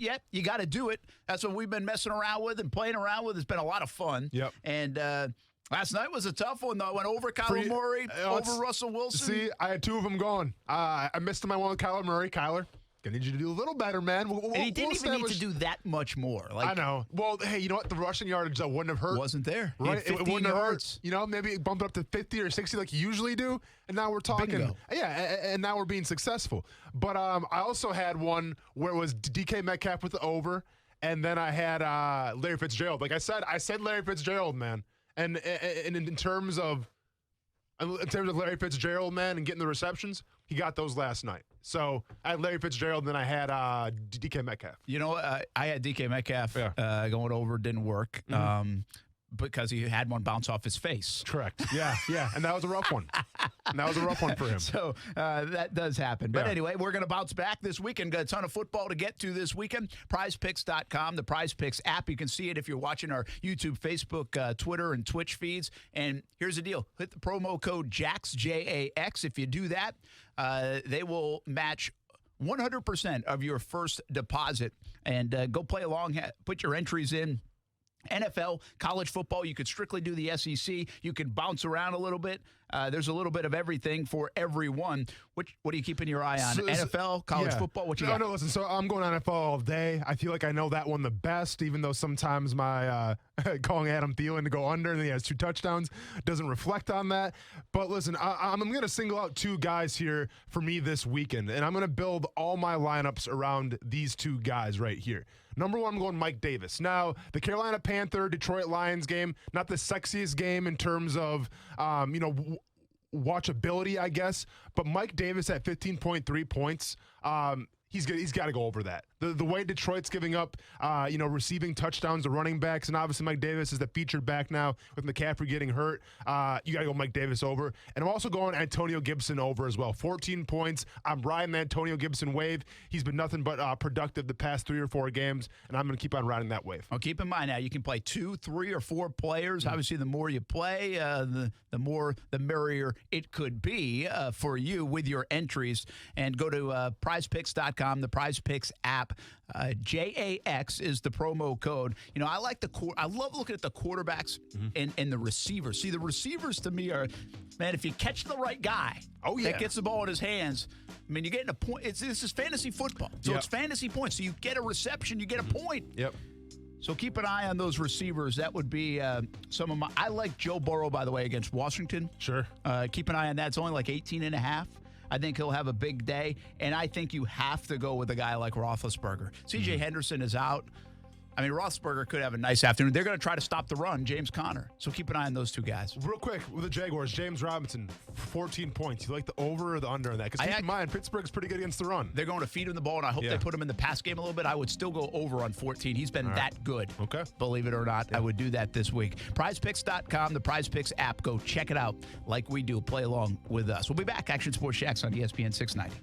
yet. You got to do it. That's what we've been messing around with and playing around with. It's been a lot of fun. Yep. And last night was a tough one, though. I went over Kyler Murray, over Russell Wilson. See, I had two of them going. I missed my one with Kyler Murray. Kyler, gonna need you to do a little better, man. And he didn't even need to do that much more. I know. Well, hey, you know what? The rushing yardage that wouldn't have hurt. Wasn't there. Right? It wouldn't have hurt. You know, maybe bump it up to 50 or 60 like you usually do. And now we're talking. Bingo. Yeah, and now we're being successful. But I also had one where it was DK Metcalf with the over. And then I had Larry Fitzgerald. Like I said Larry Fitzgerald, man. And in terms of Larry Fitzgerald, man, and getting the receptions, he got those last night. So I had Larry Fitzgerald, and then I had DK Metcalf. You know, I had DK Metcalf going over. Didn't work because he had one bounce off his face. Correct. Yeah. And that was a rough one. For him. So that does happen. But anyway, we're going to bounce back this weekend. Got a ton of football to get to this weekend. PrizePicks.com, the PrizePicks app. You can see it if you're watching our YouTube, Facebook, Twitter, and Twitch feeds. And here's the deal. Hit the promo code JAX, J-A-X. If you do that, they will match 100% of your first deposit. And go play along. Put your entries in. NFL, college football, you could strictly do the SEC. You can bounce around a little bit. There's a little bit of everything for everyone. What are you keeping your eye on? NFL, college football? What you got? No, listen, so I'm going NFL all day. I feel like I know that one the best, even though sometimes my calling Adam Thielen to go under and he has 2 touchdowns doesn't reflect on that. But listen, I'm going to single out 2 guys here for me this weekend, and I'm going to build all my lineups around these 2 guys right here. Number 1, I'm going Mike Davis. Now, the Carolina Detroit Lions game, not the sexiest game in terms of, watchability, I guess. But Mike Davis at 15.3 points, he's got to go over that. The way Detroit's giving up, receiving touchdowns to running backs, and obviously Mike Davis is the featured back now with McCaffrey getting hurt. You got to go Mike Davis over. And I'm also going Antonio Gibson over as well. 14 points. I'm riding the Antonio Gibson wave. He's been nothing but productive the past 3 or 4 games, and I'm going to keep on riding that wave. Well, keep in mind now, you can play 2, 3, or 4 players. Obviously, the more you play, the merrier it could be for you with your entries. And go to PrizePicks.com, the PrizePicks app. JAX is the promo code. You know, I love looking at the quarterbacks and the receivers. See, the receivers to me are, man, if you catch the right guy that gets the ball in his hands, I mean, you're getting a point. This is fantasy football. So it's fantasy points. So you get a reception, you get a point. Yep. So keep an eye on those receivers. That would be some of my – I like Joe Burrow, by the way, against Washington. Sure. Keep an eye on that. It's only like 18.5. I think he'll have a big day, and I think you have to go with a guy like Roethlisberger. C.J. Henderson is out. I mean, Roethlisberger could have a nice afternoon. They're going to try to stop the run, James Conner. So keep an eye on those 2 guys. Real quick, with the Jaguars, James Robinson, 14 points. You like the over or the under on that? Because keep in mind, Pittsburgh's pretty good against the run. They're going to feed him the ball, and I hope they put him in the pass game a little bit. I would still go over on 14. He's been that good. Okay. Believe it or not, I would do that this week. PrizePicks.com, the PrizePicks app. Go check it out like we do. Play along with us. We'll be back. Action Sports Shacks on ESPN 690.